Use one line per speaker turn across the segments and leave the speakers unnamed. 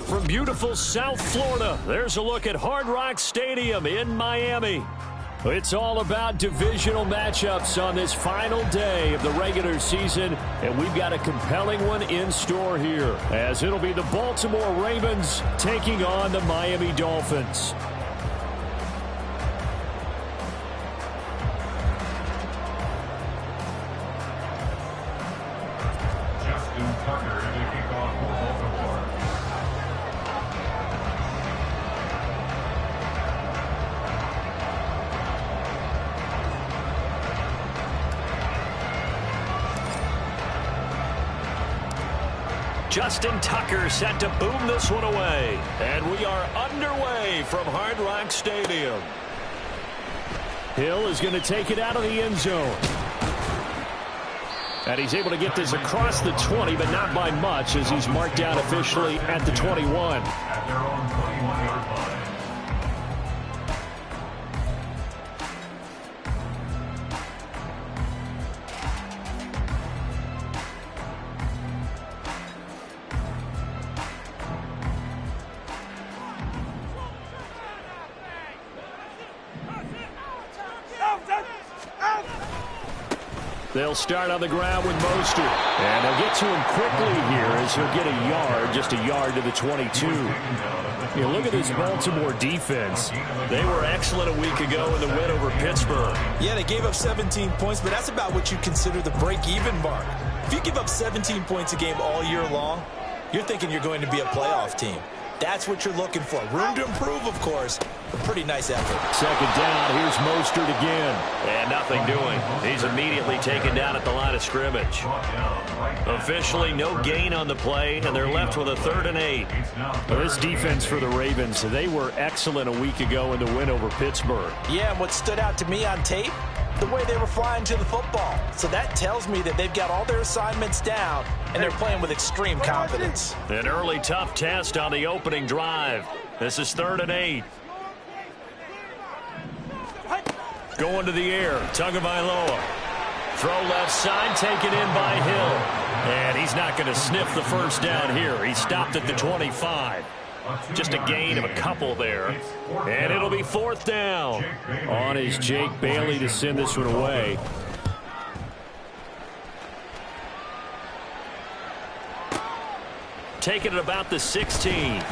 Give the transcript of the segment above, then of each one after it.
From beautiful South Florida, there's a look at Hard Rock Stadium in Miami. It's all about divisional matchups on this final day of the regular season, and we've got a compelling one in store here, as it'll be the Baltimore Ravens taking on the Miami Dolphins. Justin Tucker set to boom this one away. And we are underway from Hard Rock Stadium. Hill is going to take it out of the end zone. And he's able to get this across the 20, but not by much, as he's marked down officially at the 21.
At their own 21-yard line.
They'll start on the ground with Mostert. And they'll get to him quickly here as he'll get a yard, just a yard to the 22. You look at this Baltimore defense. They were excellent a week ago in the win over Pittsburgh.
Yeah, they gave up 17 points, but that's about what you consider the break-even mark. If you give up 17 points a game all year long, you're thinking you're going to be a playoff team. That's what you're looking for. Room to improve, of course. A pretty nice effort.
Second down, here's Mostert again. And nothing doing. He's immediately taken down at the line of scrimmage. Officially no gain on the play, and they're left with a 3rd and 8. Well, this defense for the Ravens, they were excellent a week ago in the win over Pittsburgh.
Yeah, and what stood out to me on tape, the way they were flying to the football. So that tells me that they've got all their assignments down, and they're playing with extreme confidence.
An early tough test on the opening drive. This is 3rd and 8. Going to the air, Tagovailoa. Throw left side, taken in by Hill. And he's not going to sniff the first down here. He stopped at the 25. Just a gain of a couple there. And it'll be 4th down. On is Jake Bailey to send this one away. Taking it about the 16.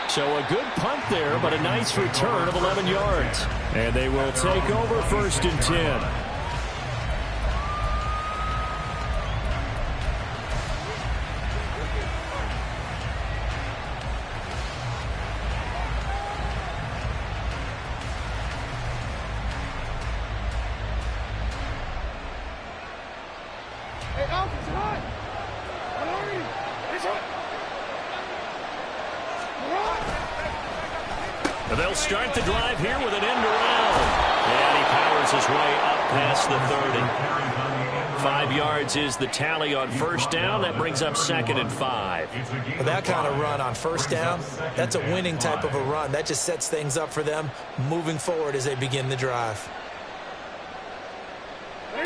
So a good punt there, but a nice return of 11 yards. And they will take over 1st and 10. They'll start the drive here with an end around. And he powers his way up past the 30. 5 yards is the tally on 1st down. That brings up 2nd and 5.
Well, that kind of run on 1st down, that's a winning type of a run. That just sets things up for them moving forward as they begin the drive.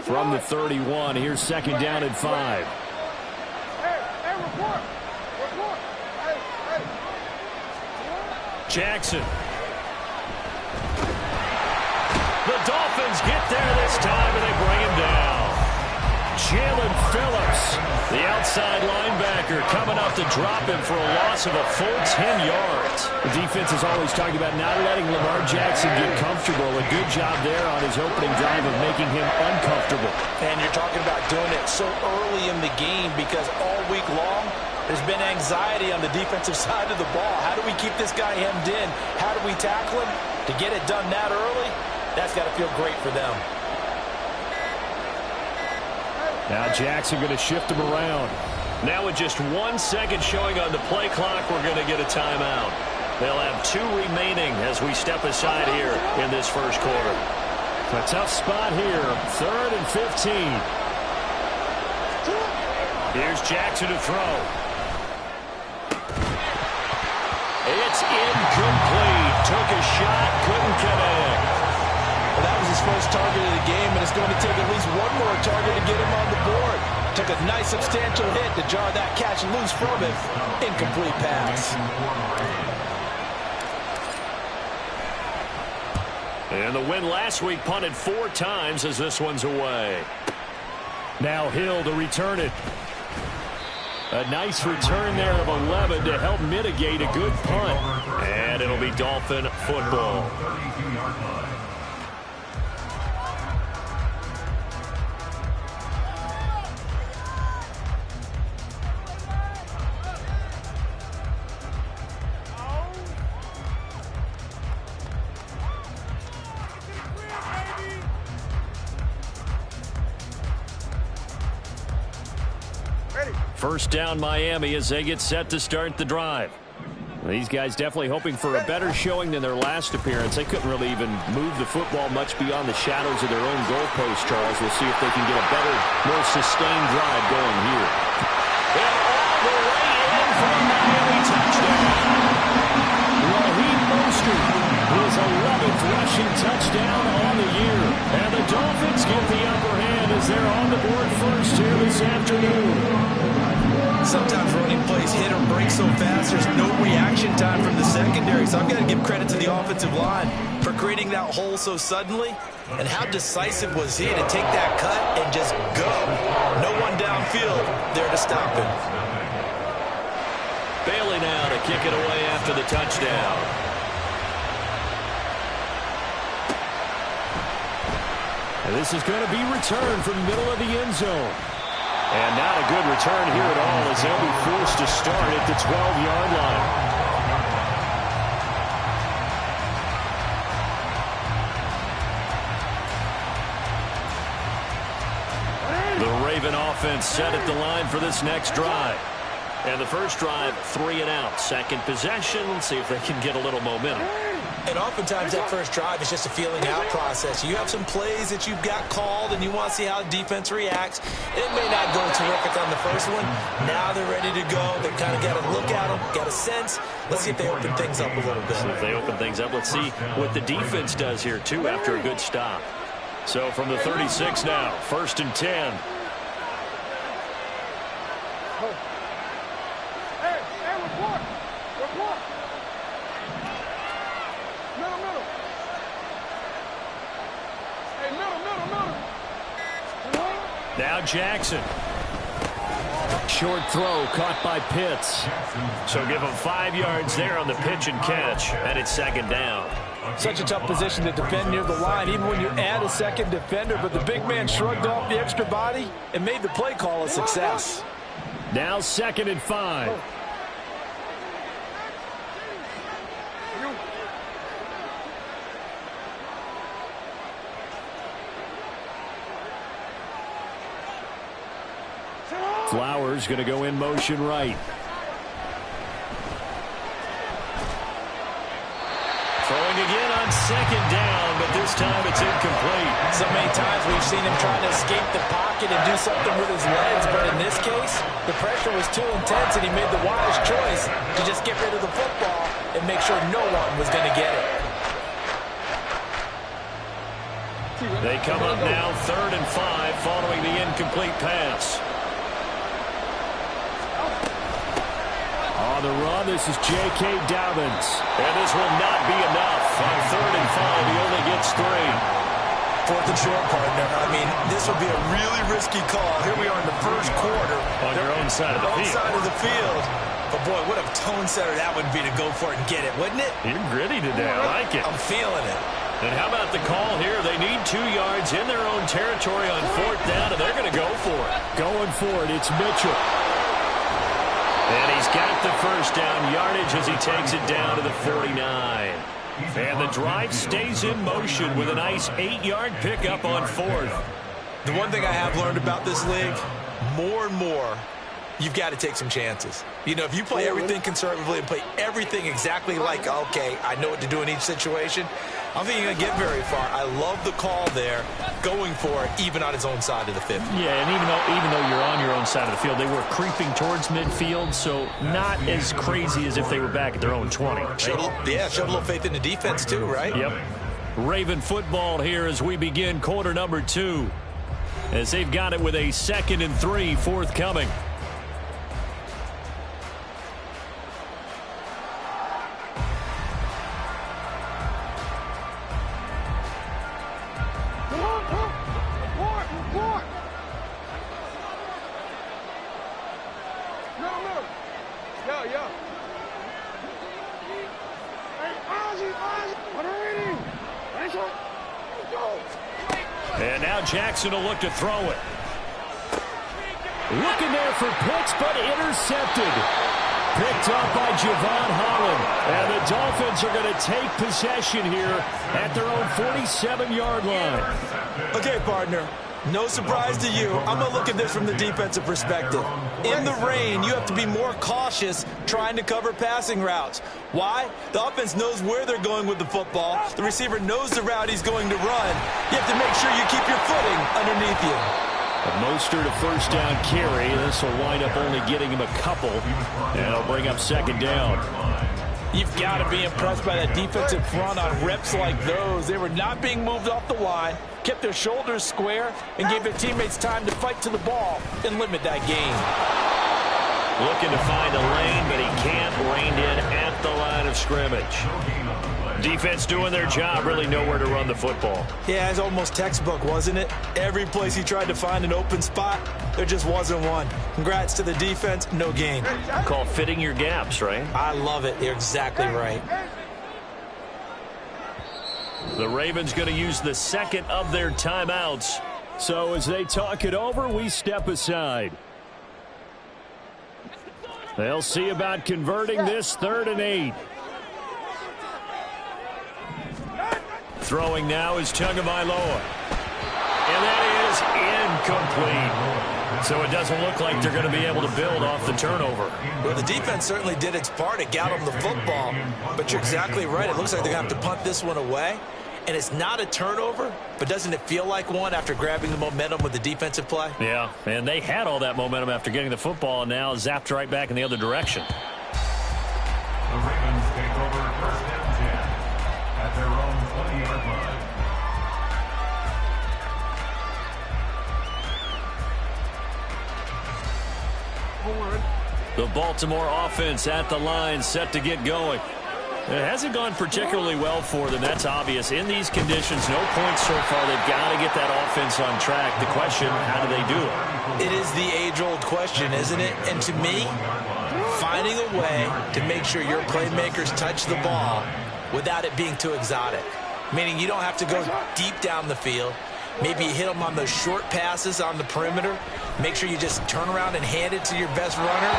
From the 31, here's 2nd down and 5. Jackson. The Dolphins get there this time, and they bring him down. Jalen Phillips, the outside linebacker, coming up to drop him for a loss of a full 10 yards. The defense is always talking about not letting Lamar Jackson get comfortable. A good job there on his opening drive of making him uncomfortable.
And you're talking about doing it so early in the game because all week long, there's been anxiety on the defensive side of the ball. How do we keep this guy hemmed in? How do we tackle him? To get it done that early, that's got to feel great for them.
Now Jackson going to shift him around. Now with just 1 second showing on the play clock, we're going to get a timeout. They'll have 2 remaining as we step aside here in this first quarter. A tough spot here. 3rd and 15. Here's Jackson to throw. It's incomplete. Took a shot, couldn't connect.
Well, that was his first target of the game, and it's going to take at least one more target to get him on the board. Took a nice substantial hit to jar that catch loose from him. Incomplete pass.
And the win last week punted 4 times as this one's away. Now Hill to return it. A nice return there of 11 to help mitigate a good punt. And it'll be Dolphin football. First down Miami as they get set to start the drive. These guys definitely hoping for a better showing than their last appearance. They couldn't really even move the football much beyond the shadows of their own goalpost, Charles. We'll see if they can get a better, more sustained drive going here. And all the way in for a Miami touchdown. Raheem Mostert, his 11th rushing touchdown on the year. And the Dolphins get the upper hand as they're on the board first here this afternoon.
Sometimes running plays hit or break so fast, there's no reaction time from the secondary. So I've got to give credit to the offensive line for creating that hole so suddenly. And how decisive was he to take that cut and just go? No one downfield there to stop him.
Bailey now to kick it away after the touchdown. And this is going to be returned from the middle of the end zone. And not a good return here at all as they'll be forced to start at the 12-yard line. The Raven offense set at the line for this next drive. And the first drive, 3 and out. Second possession, let's see if they can get a little momentum.
And oftentimes that first drive is just a feeling out process. You have some plays that you've got called and you want to see how the defense reacts. It may not go terrific on the first one. Now they're ready to go. They've kind of got to look at them, got a sense. Let's see if they open things up a little bit.
So if they open things up, let's see what the defense does here too after a good stop. So from the 36 now, 1st and 10. Now Jackson. Short throw caught by Pitts. So give him 5 yards there on the pitch and catch. And it's 2nd down.
Such a tough position to defend near the line, even when you add a second defender. But the big man shrugged off the extra body and made the play call a success.
Now 2nd and 5. Flowers going to go in motion right. Throwing again on 2nd down, but this time it's incomplete.
So many times we've seen him trying to escape the pocket and do something with his legs, but in this case, the pressure was too intense and he made the wise choice to just get rid of the football and make sure no one was going to get it.
They come up now 3rd and 5 following the incomplete pass. On the run, this is J.K. Dobbins. And this will not be enough. On 3rd and 5, he only gets 3.
4th and short, partner. I mean, this would be a really risky call. Here we are in the first quarter.
On your own side of the field.
Side of the field. But, boy, what a tone setter that would be to go for it and get it, wouldn't it?
You're gritty today. I like it.
I'm feeling it.
And how about the call here? They need 2 yards in their own territory on 4th down, and they're going to go for it. Going for it, it's Mitchell. And he's got the first down yardage as he takes it down to the 49. And the drive stays in motion with a nice 8-yard pickup on 4th.
The one thing I have learned about this league, more and more, you've got to take some chances. You know, if you play everything conservatively and play everything exactly like, okay, I know what to do in each situation, I don't think you're going to get very far. I love the call there, going for it, even on his own side of the 50.
Yeah, and even though you're on your own side of the field, they were creeping towards midfield, so not as crazy as if they were back at their own 20. Right?
Showed a little faith in the defense too, right?
Yep. Raven football here as we begin quarter number 2. as they've got it with a 2nd and 3 forthcoming. And now Jackson will look to throw it. Looking there for Pitts, but intercepted. Picked up by Javon Holland. And the Dolphins are going to take possession here at their own 47-yard line.
Okay, partner. No surprise to you. I'm going to look at this from the defensive perspective. In the rain, you have to be more cautious trying to cover passing routes. Why? The offense knows where they're going with the football. The receiver knows the route he's going to run. You have to make sure you keep your footing underneath you.
Mostert a first down carry. This will wind up only getting him a couple. And it'll bring up 2nd down.
You've got to be impressed by that defensive front on reps like those. They were not being moved off the line, kept their shoulders square, and gave their teammates time to fight to the ball and limit that gain.
Looking to find a lane, but he can't. Reined in at the line of scrimmage. Defense doing their job, really nowhere to run the football.
Yeah, it's almost textbook, wasn't it? Every place he tried to find an open spot, there just wasn't one. Congrats to the defense, no gain.
Called fitting your gaps, right?
I love it. You're exactly right.
The Ravens going to use the 2nd of their timeouts. So as they talk it over, we step aside. They'll see about converting this 3rd and 8. Throwing now is Tagovailoa. And that is incomplete. So it doesn't look like they're going to be able to build off the turnover.
Well, the defense certainly did its part. It got them the football. But you're exactly right. It looks like they're going to have to punt this one away. And it's not a turnover, but doesn't it feel like one after grabbing the momentum with the defensive play?
Yeah, and they had all that momentum after getting the football and now zapped right back in the other direction.
The Ravens take over 1st and 10 at their own 20-yard line.
The Baltimore offense at the line, set to get going. It hasn't gone particularly well for them. That's obvious. In these conditions, no points so far. They've got to get that offense on track. The question, how do they do it?
It is the age-old question, isn't it? And to me, finding a way to make sure your playmakers touch the ball without it being too exotic. Meaning you don't have to go deep down the field. Maybe you hit them on those short passes on the perimeter. Make sure you just turn around and hand it to your best runner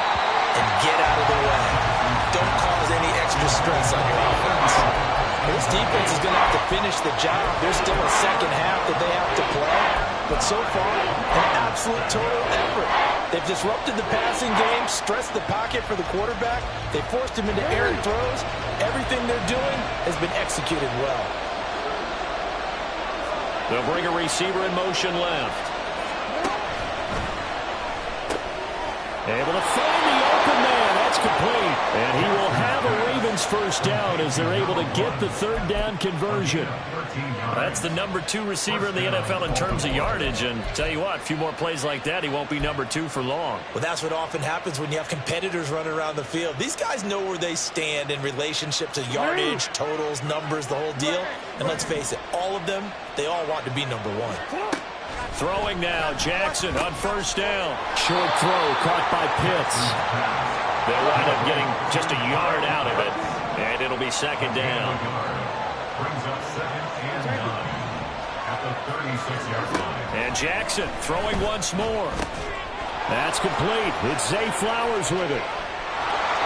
and get out of the way. Don't cause any extra stress on your offense. This defense is going to have to finish the job. There's still a 2nd half that they have to play. But so far, an absolute total effort. They've disrupted the passing game, stressed the pocket for the quarterback. They forced him into errant throws. Everything they're doing has been executed well.
They'll bring a receiver in motion left. Able to find the open man. That's complete. And he will have a Ravens first down as they're able to get the 3rd down conversion. That's the number 2 receiver in the NFL in terms of yardage. And tell you what, a few more plays like that, he won't be number 2 for long.
Well, that's what often happens when you have competitors running around the field. These guys know where they stand in relationship to yardage, totals, numbers, the whole deal. And let's face it, all of them, they all want to be number 1.
Throwing now, Jackson on first down. Short throw caught by Pitts. They'll wind up getting just a yard out of it, and it'll be 2nd down.
Brings up 2nd and 9 at the 36-yard line.
And Jackson throwing once more. That's complete. It's Zay Flowers with it.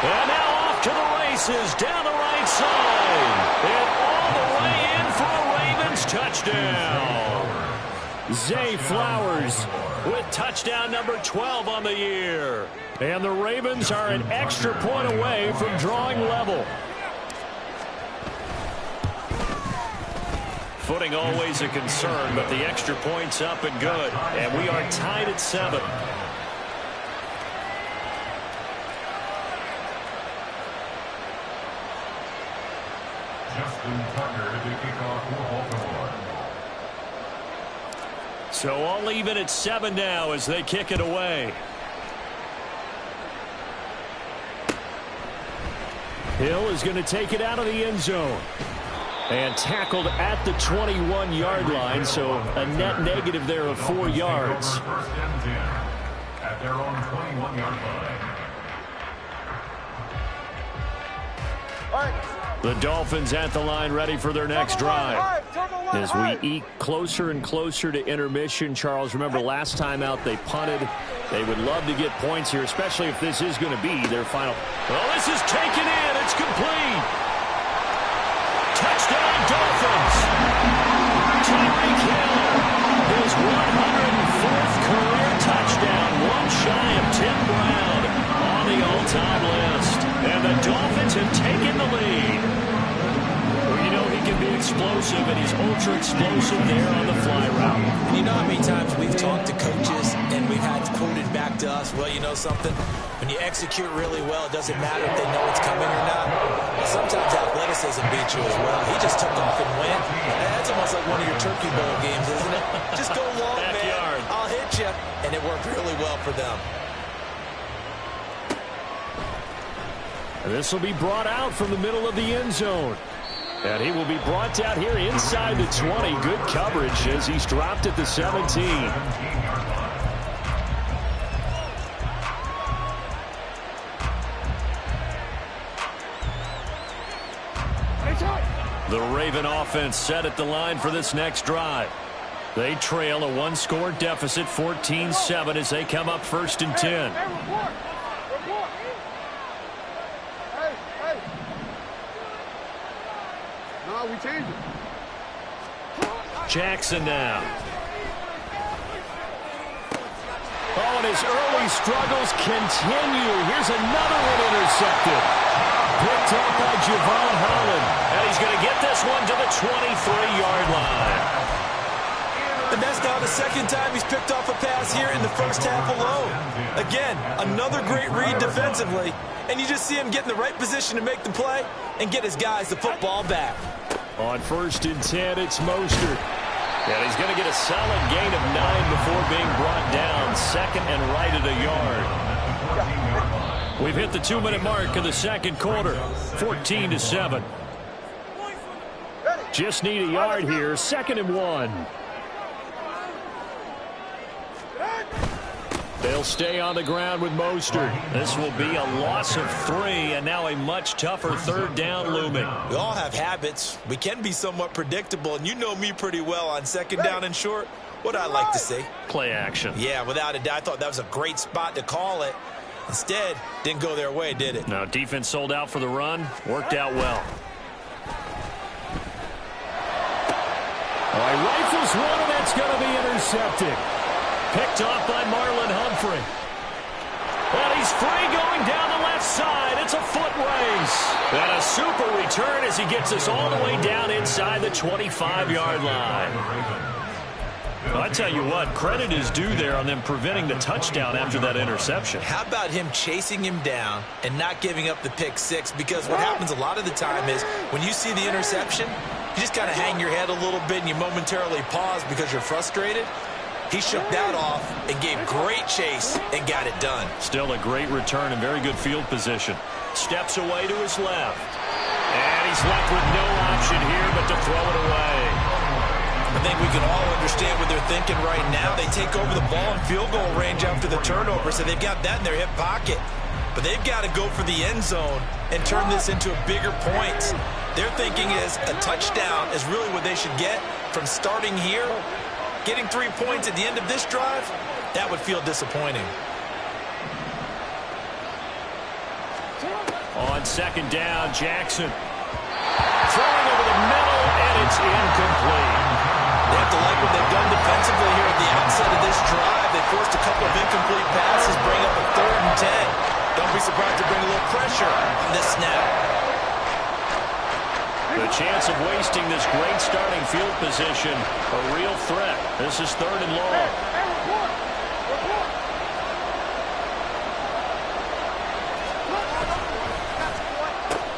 And now off to the races down the right side. And all the way in for a Ravens touchdown. Zay Flowers with touchdown number 12 on the year. And the Ravens are an extra point away from drawing level. Footing always a concern, but the extra point's up and good. And we are tied at 7.
Justin Tucker to kick off for Baltimore.
So all even at 7 now as they kick it away. Hill is going to take it out of the end zone. And tackled at the 21-yard line, so a net negative there of 4 yards.
First and 10 at their own 21-yard line.
The Dolphins at the line ready for their next drive. As we eke closer and closer to intermission, Charles, remember last time out they punted. They would love to get points here, especially if this is going to be their final. Well, this is taken in. It's complete. Touchdown, Dolphins. Tyreek Hill, his 104th career touchdown, one shy of Tim Brown on the all-time list. And the Dolphins have taken the lead. Well, you know he can be explosive, and he's ultra-explosive there on the fly route.
And you know how many times we've talked to coaches and we've had quoted back to us, well, you know something? When you execute really well, it doesn't matter if they know it's coming or not. Well, sometimes athleticism beats you as well. He just took off and went. That's almost like one of your Turkey Bowl games, isn't it? Just go long, man. I'll hit you. And it worked really well for them.
And this will be brought out from the middle of the end zone. And he will be brought down here inside the 20. Good coverage as he's dropped at the 17. The Raven offense set at the line for this next drive. They trail a one-score deficit, 14-7, as they come up 1st and 10.
No, we changed it.
Jackson now. Oh, and his early struggles continue. Here's another one intercepted. Picked up by Javon Holland. And he's going to get this one to the 23-yard line.
And that's now the second time he's picked off a pass here in the first half alone. Again, another great read defensively. And you just see him get in the right position to make the play and get his guys the football back.
On 1st and 10, it's Mostert. And he's going to get a solid gain of 9 before being brought down. 2nd and right at a yard. We've hit the 2-minute mark of the second quarter. 14-7. Just need a yard here. 2nd and 1. They'll stay on the ground with Mostert. This will be a loss of 3, and now a much tougher 3rd down looming.
We all have habits. We can be somewhat predictable, and you know me pretty well on 2nd down and short. What I like to see.
Play action.
Yeah, without a doubt. I thought that was a great spot to call it. Instead, didn't go their way, did it?
No, defense sold out for the run. Worked out well. All right, rifles one, and that's going to be intercepted. Picked off by Marlon Humphrey. And he's free going down the left side. It's a foot race. And a super return as he gets us all the way down inside the 25-yard line. Well, I tell you what, credit is due there on them preventing the touchdown after that interception.
How about him chasing him down and not giving up the pick 6? Because what happens a lot of the time is when you see the interception, you just kind of hang your head a little bit and you momentarily pause because you're frustrated. He shook that off and gave great chase and got it done.
Still a great return and very good field position. Steps away to his left. And he's left with no option here but to throw it away.
I think we can all understand what they're thinking right now. They take over the ball in field goal range after the turnover, so they've got that in their hip pocket. But they've got to go for the end zone and turn this into a bigger point. Their thinking is a touchdown is really what they should get from starting here. Getting 3 points at the end of this drive, that would feel disappointing.
On 2nd down, Jackson. Throwing over the middle, and it's incomplete.
They have to like what they've done defensively here at the outset of this drive. They forced a couple of incomplete passes, bring up a 3rd and 10. Don't be surprised to bring a little pressure on this snap.
The chance of wasting this great starting field position, a real threat. This is 3rd and long.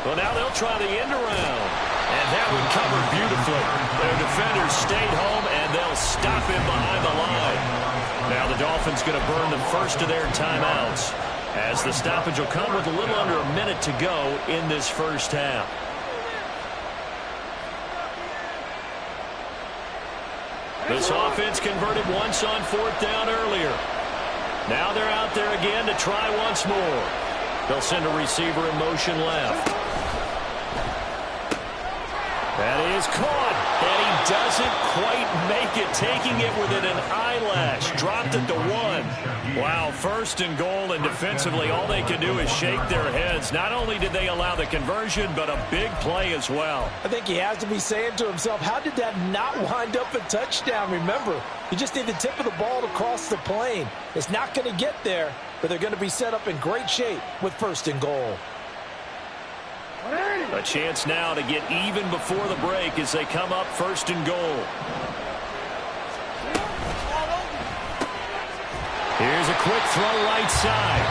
Well, now they'll try the end around. And that one covered beautifully. Their defenders stayed home, and they'll stop him behind the line. Dolphins going to burn the first of their timeouts, as the stoppage will come with a little under a minute to go in this first half. This offense converted once on fourth down earlier. Now they're out there again to try once more. They'll send a receiver in motion left. That is caught, and he doesn't quite make it, taking it within an eyelash. Dropped it to 1. Wow, first and goal, and defensively all they can do is shake their heads. Not only did they allow the conversion, but a big play as well.
I think he has to be saying to himself, how did that not wind up a touchdown? Remember, you just need the tip of the ball to cross the plane. It's not going to get there, but they're going to be set up in great shape with first and goal.
A chance now to get even before the break as they come up first and goal. Here's a quick throw right side.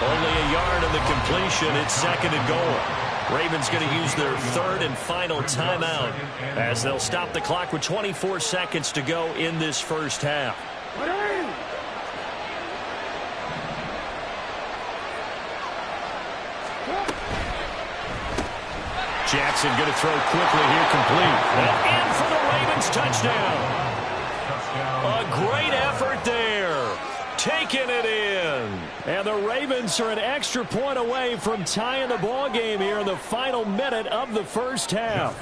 Only a yard of the completion. It's second and goal. Ravens going to use their third and final timeout as they'll stop the clock with 24 seconds to go in this first half. Jackson going to throw quickly here, complete. And in for the Ravens touchdown. A great effort there. Taking it in. And the Ravens are an extra point away from tying the ball game here in the final minute of the first half.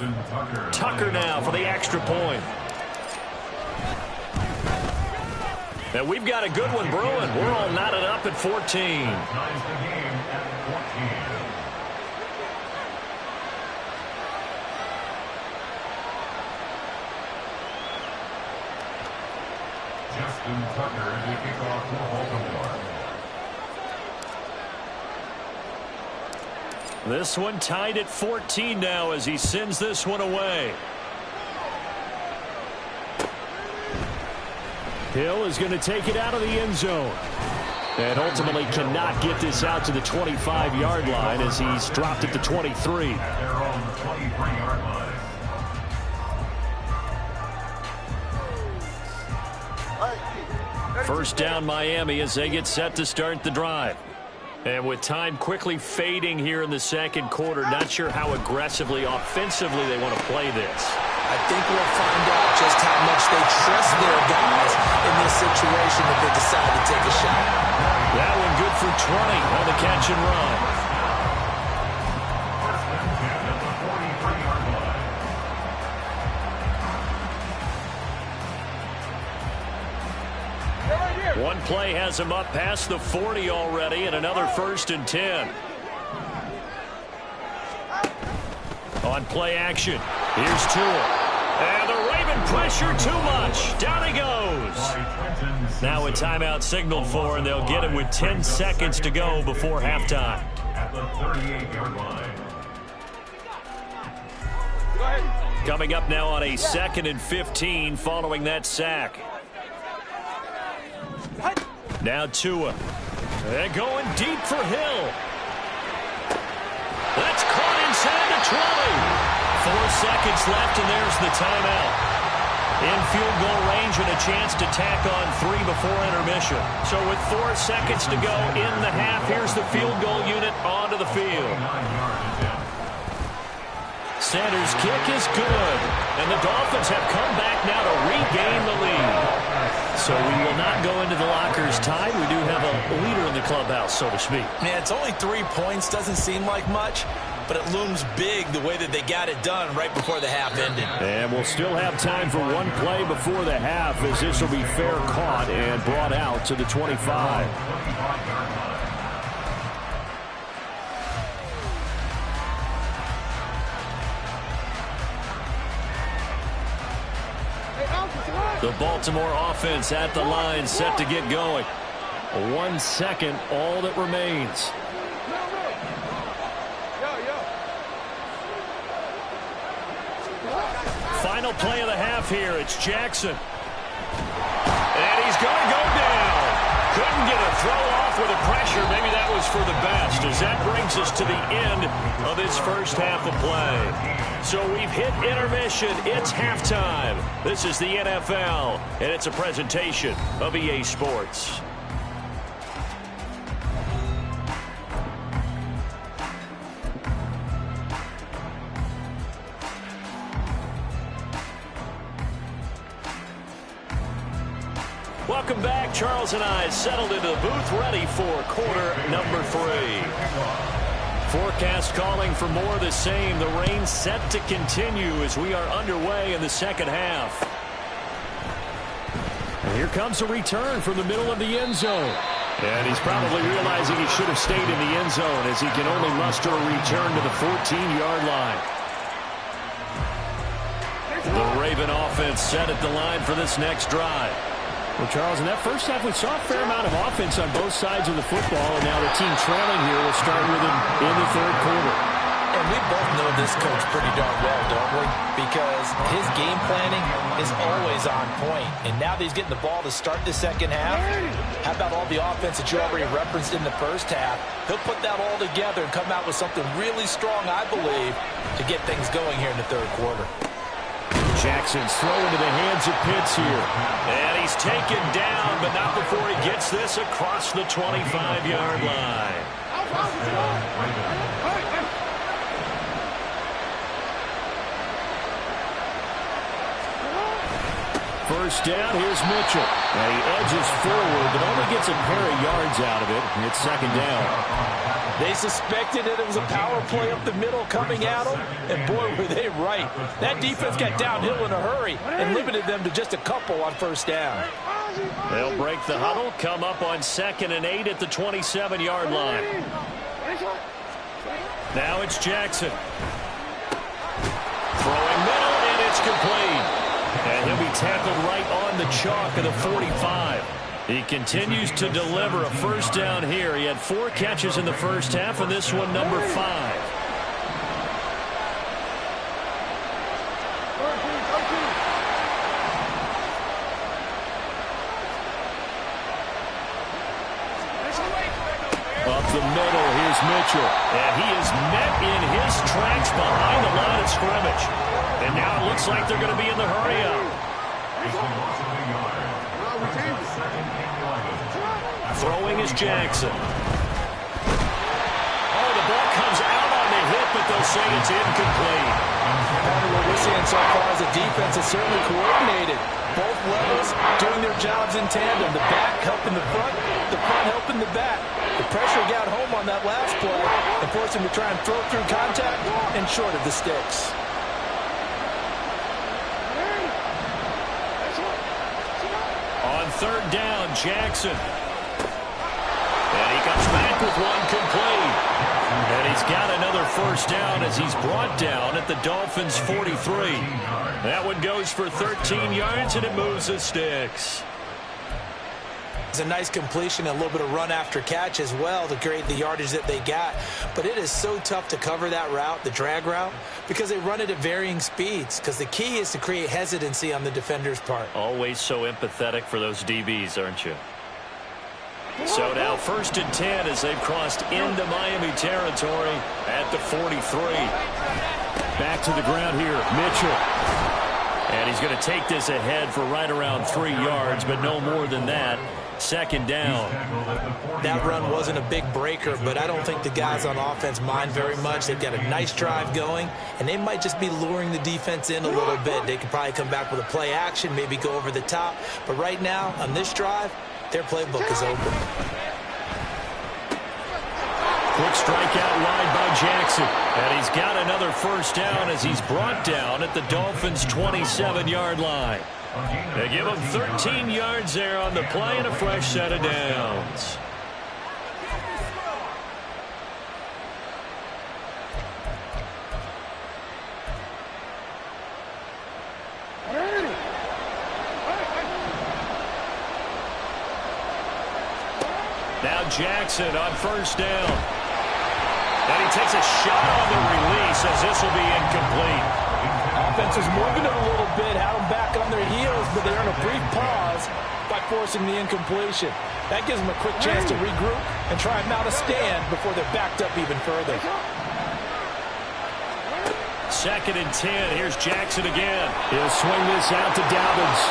Tucker now for the extra point. And we've got a good one brewing. We're all knotted up at 14.
Tucker as we kick off for Baltimore.
This one tied at 14 now as he sends this one away. Hill is going to take it out of the end zone. And ultimately cannot get this out to the 25-yard line as he's dropped it to 23.
At their own 23-yard line.
First down Miami as they get set to start the drive. And with time quickly fading here in the second quarter, not sure how aggressively, offensively they want to play this.
I think we'll find out just how much they trust their guys in this situation if they decide to take a shot.
That one good for 20 on the catch and run. One play has him up past the 40 already, and another first and 10. On play action, here's Tua. And the Raven pressure too much. Down he goes. Now a timeout signaled for, and they'll get it with 10 seconds to go before halftime.
At the 38-yard line.
Coming up now on a 2nd and 15 following that sack. Now Tua. They're going deep for Hill. That's caught inside the 20. 4 seconds left, and there's the timeout. In field goal range and a chance to tack on 3 before intermission. So with 4 seconds to go in the half, here's the field goal unit onto the field. Sanders' kick is good, and the Dolphins have come back now to regain the lead. So we will not go into the lockers tied. We do have a leader in the clubhouse, so to speak.
Yeah, it's only 3 points. Doesn't seem like much, but it looms big the way that they got it done right before the half ended.
And we'll still have time for one play before the half, as this will be fair caught and brought out to the 25. The Baltimore offense at the line, set to get going. 1 second, all that remains. Final play of the half here. It's Jackson. And he's going to go down. Couldn't get a throw off with the pressure. Maybe that was for the best, as that brings us to the end of this first half of play. So we've hit intermission. It's halftime. This is the NFL, and it's a presentation of EA Sports. Welcome back. Charles and I settled into the booth, ready for quarter number 3. Forecast calling for more of the same. The rain set to continue as we are underway in the second half. And here comes a return from the middle of the end zone. And he's probably realizing he should have stayed in the end zone as he can only muster a return to the 14-yard line. The Raven offense set at the line for this next drive.
Well, Charles, in that first half, we saw a fair amount of offense on both sides of the football, and now the team trailing here will start with him in the third quarter.
And we both know this coach pretty darn well, don't we? Because his game planning is always on point. And now that he's getting the ball to start the second half, how about all the offense that you already referenced in the first half? He'll put that all together and come out with something really strong, I believe, to get things going here in the third quarter.
Jackson's throw into the hands of Pitts here. And he's taken down, but not before he gets this across the 25-yard line. First down, here's Mitchell. And he edges forward, but only gets a pair of yards out of it. And it's second down.
They suspected that it was a power play up the middle coming at them, and boy, were they right. That defense got downhill in a hurry and limited them to just a couple on first down.
They'll break the huddle, come up on 2nd and 8 at the 27-yard line. Now it's Jackson. Throwing middle, and it's complete. And he'll be tackled right on the chalk of the 45. He continues to deliver a first down here. He had 4 catches in the first half, and this one number 5. Up the middle, here's Mitchell. And he is met in his tracks behind the line of scrimmage. And now it looks like they're going to be in the hurry-up. Throwing is Jackson. Oh, the ball comes out on the hit, but they'll say it's incomplete.
What we're seeing so far is the defense is certainly coordinated. Both levels doing their jobs in tandem. The back helping the front helping the back. The pressure got home on that last play and forced him to try and throw through contact and short of the sticks.
On third down, Jackson. And he comes back with one complete. And he's got another first down as he's brought down at the Dolphins' 43. That one goes for 13 yards, and it moves the sticks.
It's a nice completion, a little bit of run after catch as well to create the yardage that they got. But it is so tough to cover that route, the drag route, because they run it at varying speeds. Because the key is to create hesitancy on the defender's part.
Always so empathetic for those DBs, aren't you? So now 1st and 10 as they've crossed into Miami territory at the 43. Back to the ground here, Mitchell. And he's going to take this ahead for right around 3 yards, but no more than that. Second down.
That run wasn't a big breaker, but I don't think the guys on offense mind very much. They've got a nice drive going, and they might just be luring the defense in a little bit. They could probably come back with a play action, maybe go over the top. But right now, on this drive, their playbook is open.
Quick strike out wide by Jackson. And he's got another first down as he's brought down at the Dolphins' 27-yard line. They give him 13 yards there on the play and a fresh set of downs. Now Jackson on first down. And he takes a shot on the release as this will be incomplete.
Offense is moving it a little bit, had them back on their heels, but they're in a brief pause by forcing the incompletion. That gives them a quick chance to regroup and try and mount a stand before they're backed up even further.
2nd and 10. Here's Jackson again. He'll swing this out to Dobbins.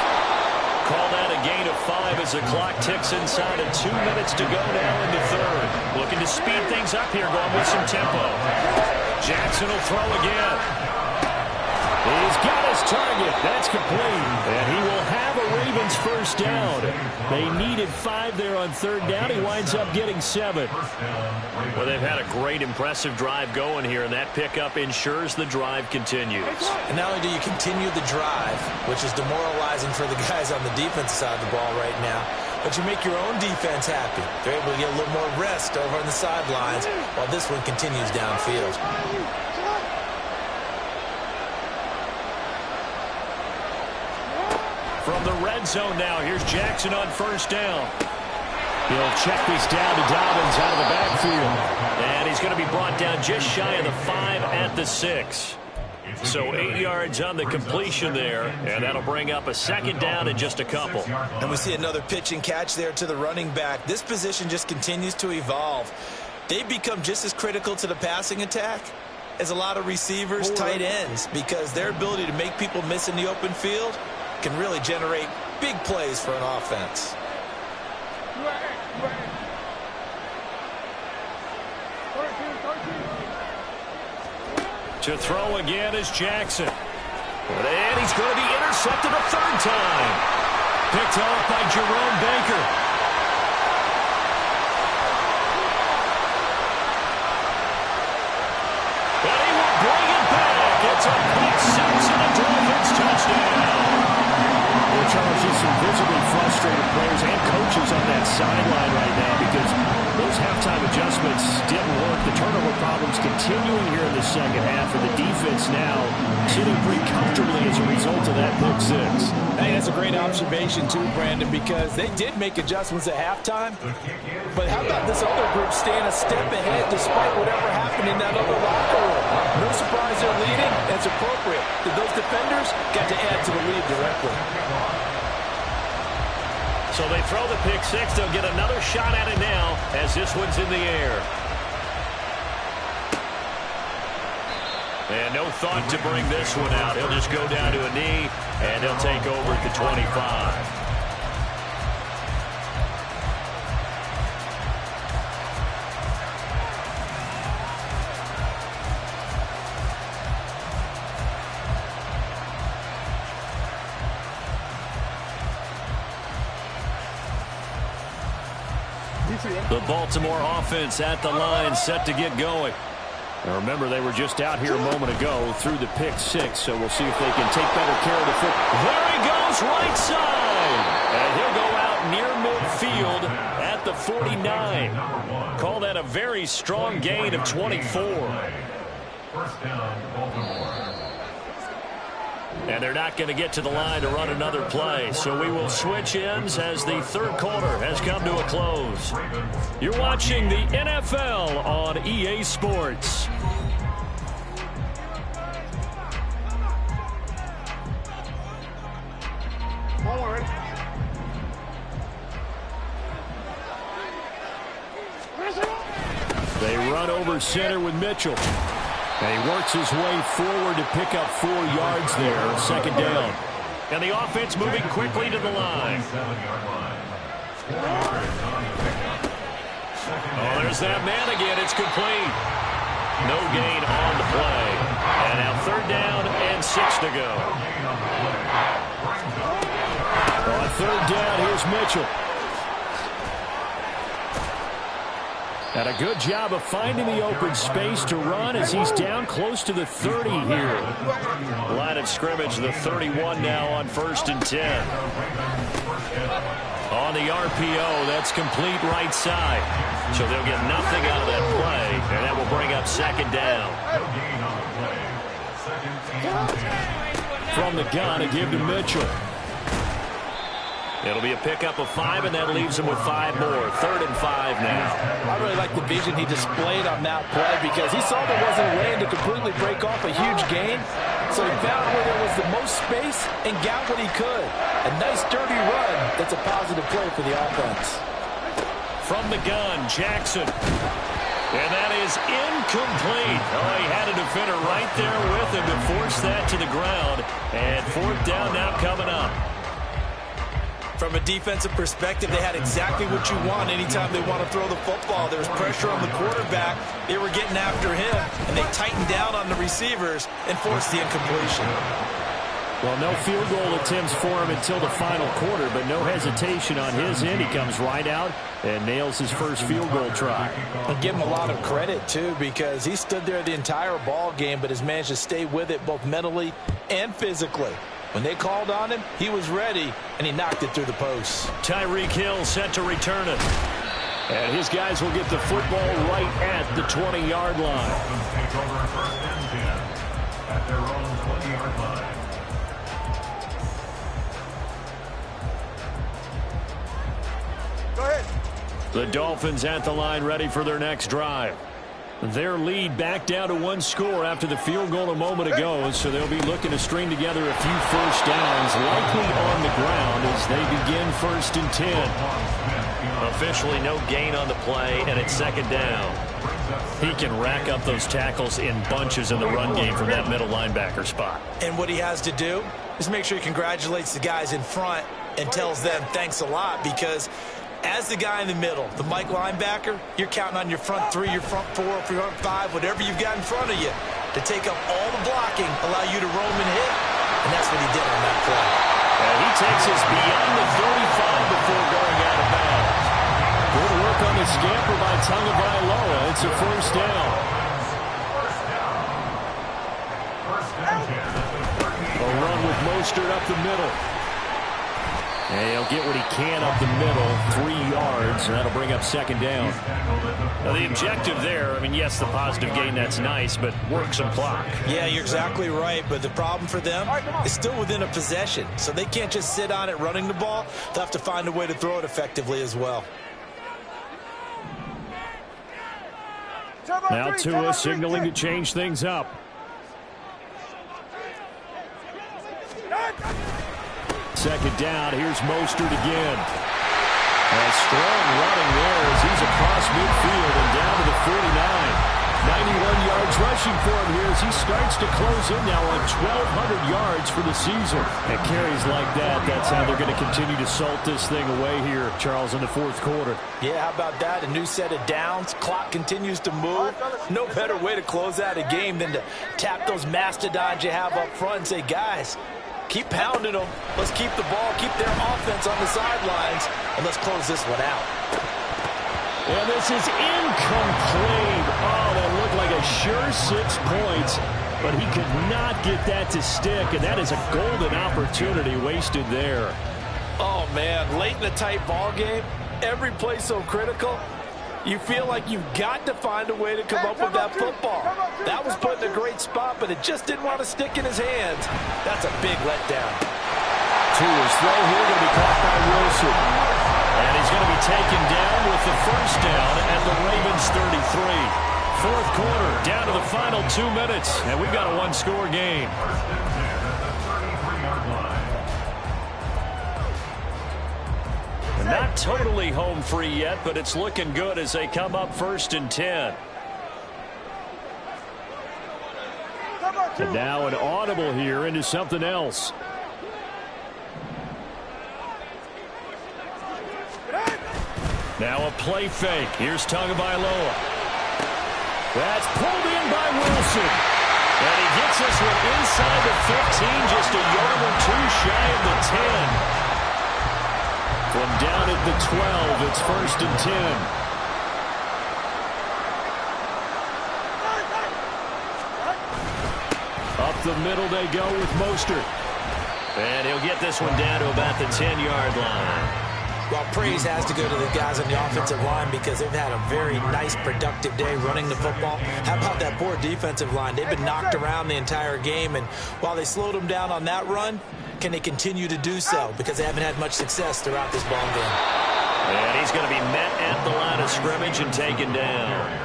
Call that a gain of 5 as the clock ticks inside of 2 minutes to go now in the third. Looking to speed things up here, going with some tempo. Jackson will throw again.
He's got his target. That's complete. And he will have a Ravens first down. They needed 5 there on third down. He winds up getting 7.
Well, they've had a great, impressive drive going here, and that pickup ensures the drive continues.
And not only do you continue the drive, which is demoralizing for the guys on the defensive side of the ball right now, but you make your own defense happy. They're able to get a little more rest over on the sidelines while this one continues downfield.
From the red zone now, here's Jackson on first down.
He'll check this down to Dobbins out of the backfield.
And he's going to be brought down just shy of the 5 at the 6. So 8 yards on the completion there, and that'll bring up a second down in just a couple.
And we see another pitch and catch there to the running back. This position just continues to evolve. They've become just as critical to the passing attack as a lot of receivers, tight ends, because their ability to make people miss in the open field can really generate big plays for an offense.
To throw again is Jackson. And he's going to be intercepted a third time. Picked off by Jerome Baker. And he will bring it back. It's a pick 6 and a Dolphins touchdown.
Well, Charles, just some visibly frustrated players and coaches on that sideline right now because those halftime adjustments didn't work. The turnover problems continuing here in the second half, and the defense now sitting pretty comfortably as a result of that pick 6.
Hey, that's a great observation too, Brandon, because they did make adjustments at halftime. But how about this other group staying a step ahead despite whatever happened in that other locker room? No surprise they're leading. That's appropriate. Those defenders got to add to the lead directly.
So they throw the pick 6. They'll get another shot at it now as this one's in the air. And no thought to bring this one out. He'll just go down to a knee, and he'll take over at the 25. The Baltimore offense at the line, set to get going.
Now remember, they were just out here a moment ago through the pick 6, so we'll see if they can take better care of the football.
There he goes, right side. And he'll go out near midfield at the 49. Call that a very strong gain of 24.
First down, Baltimore.
And they're not going to get to the line to run another play. So we will switch ends as the third quarter has come to a close. You're watching the NFL on EA Sports. They run over center with Mitchell. And he works his way forward to pick up 4 yards there, second down. And the offense moving quickly to the line. Oh, there's that man again. It's complete. No gain on the play. And now third down and 6 to go. On third down, here's Mitchell. And a good job of finding the open space to run as he's down close to the 30 here. Line of scrimmage, the 31 now on 1st and 10. On the RPO, that's complete right side. So they'll get nothing out of that play, and that will bring up second down. From the gun, a give to Mitchell. It'll be a pickup of 5, and that leaves him with 5 more. 3rd and 5 now.
I really like the vision he displayed on that play because he saw there wasn't a way to completely break off a huge gain. So he found where there was the most space and got what he could. A nice, dirty run. That's a positive play for the offense.
From the gun, Jackson. And that is incomplete. Oh, he had a defender right there with him to force that to the ground. And 4th down now coming up.
From a defensive perspective, they had exactly what you want anytime they want to throw the football. There was pressure on the quarterback. They were getting after him, and they tightened down on the receivers and forced the incompletion.
Well, no field goal attempts for him until the final quarter, but no hesitation on his end. He comes right out and nails his first field goal try.
I'll give him a lot of credit, too, because he stood there the entire ball game, but has managed to stay with it both mentally and physically. When they called on him, he was ready, and he knocked it through the post.
Tyreek Hill set to return it. And his guys will get the football right at the 20-yard line.
Take over first and 10 at their own 20-yard line.
Go ahead.
The Dolphins at the line ready for their next drive. Their lead back down to one score after the field goal a moment ago, so they'll be looking to string together a few first downs, likely on the ground as they begin 1st and 10. Officially no gain on the play, and it's 2nd down. He can rack up those tackles in bunches in the run game from that middle linebacker spot.
And what he has to do is make sure he congratulates the guys in front and tells them thanks a lot, because as the guy in the middle, the Mike linebacker, you're counting on your front 3, your front 4, your front 5, whatever you've got in front of you to take up all the blocking, allow you to roam and hit, and that's what he did on that play.
And he takes us beyond the 35 before going out of bounds. Good work on the scamper by Tagovailoa. It's a 1st down. A run with Mostert up the middle. And he'll get what he can up the middle, 3 yards, and that'll bring up 2nd down. Now, the objective there, I mean, yes, the positive gain, that's nice, but work some clock.
Yeah, you're exactly right, but the problem for them is still within a possession, so they can't just sit on it running the ball. They'll have to find a way to throw it effectively as well.
Now Tua signaling to change things up. Second down, here's Mostert again. A strong running there as he's across midfield and down to the 49. 91 yards rushing for him here as he starts to close in now on 1,200 yards for the season. And carries like that, that's how they're going to continue to salt this thing away here, Charles, in the 4th quarter.
Yeah, how about that? A new set of downs. Clock continues to move. No better way to close out a game than to tap those mastodons you have up front and say, guys, keep pounding them. Let's keep the ball, keep their offense on the sidelines, and let's close this one out.
And this is incomplete. Oh, that looked like a sure 6 points, but he could not get that to stick, and that is a golden opportunity wasted there.
Oh, man, late in a tight ball game, every play so critical. You feel like you've got to find a way to come up with that football. That was put in a great spot, but it just didn't want to stick in his hands. That's a big letdown.
Tua's throw here going to be caught by Wilson. And he's going to be taken down with the 1st down at the Ravens 33. 4th quarter, down to the final 2 minutes, and we've got a 1-score game. Not totally home free yet, but it's looking good as they come up 1st and 10.
And now an audible here into something else.
Now a play fake. Here's Tagovailoa. That's pulled in by Wilson. And he gets this one inside the 15, just a yard or 2 shy of the 10. From down at the 12, it's 1st and 10. Up the middle they go with Mostert. And he'll get this one down to about the 10-yard line.
Well, praise has to go to the guys on the offensive line because they've had a very nice, productive day running the football. How about that poor defensive line? They've been knocked around the entire game, and while they slowed them down on that run, can they continue to do so? Because they haven't had much success throughout this ball game.
And he's going to be met at the line of scrimmage and taken down.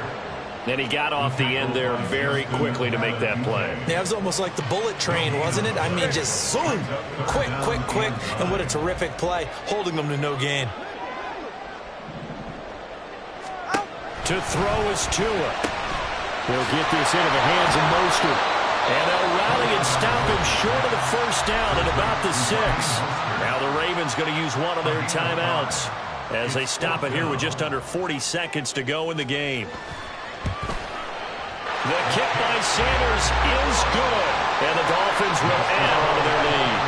And he got off the end there very quickly to make that play.
Yeah, it was almost like the bullet train, wasn't it? I mean, just zoom, quick, quick, quick, and what a terrific play, holding them to no gain.
To throw is Tua. He'll get this into the hands of Mostert. And they'll rally and stop him short of the first down at about the 6. Now the Ravens going to use one of their timeouts as they stop it here with just under 40 seconds to go in the game. The kick by Sanders is good, and the Dolphins will add on to their lead.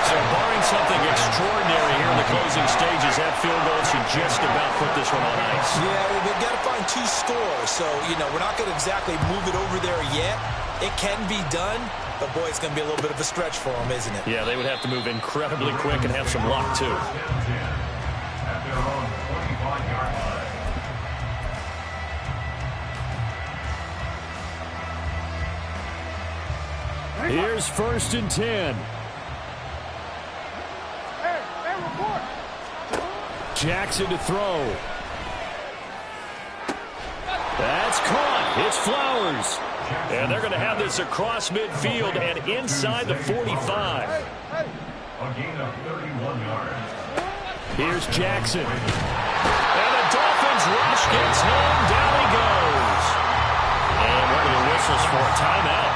So barring something extraordinary here in the closing stages, that field goal should just about put this one on ice.
Yeah, we've got to find 2 scores. So, we're not going to exactly move it over there yet. It can be done, but, boy, it's going to be a little bit of a stretch for them, isn't it?
Yeah, they would have to move incredibly quick and have some luck, too.
At their own 25-yard line.
Here's 1st and 10. Jackson to throw. That's caught. It's Flowers.
And they're going to have this across midfield and inside the 45.
A gain of 31 yards.
Here's Jackson.
And the Dolphins rush gets home. Down he goes. And one of the whistles for a timeout.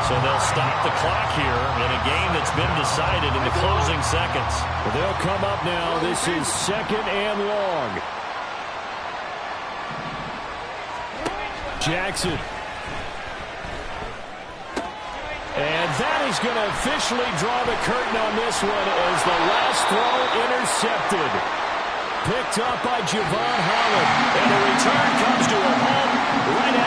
So they'll stop the clock here in a game that's been decided in the closing seconds.
They'll come up now. This is 2nd and long. Jackson. And that is going to officially draw the curtain on this one as the last throw intercepted. Picked up by Javon Holland. And the return comes to a home right at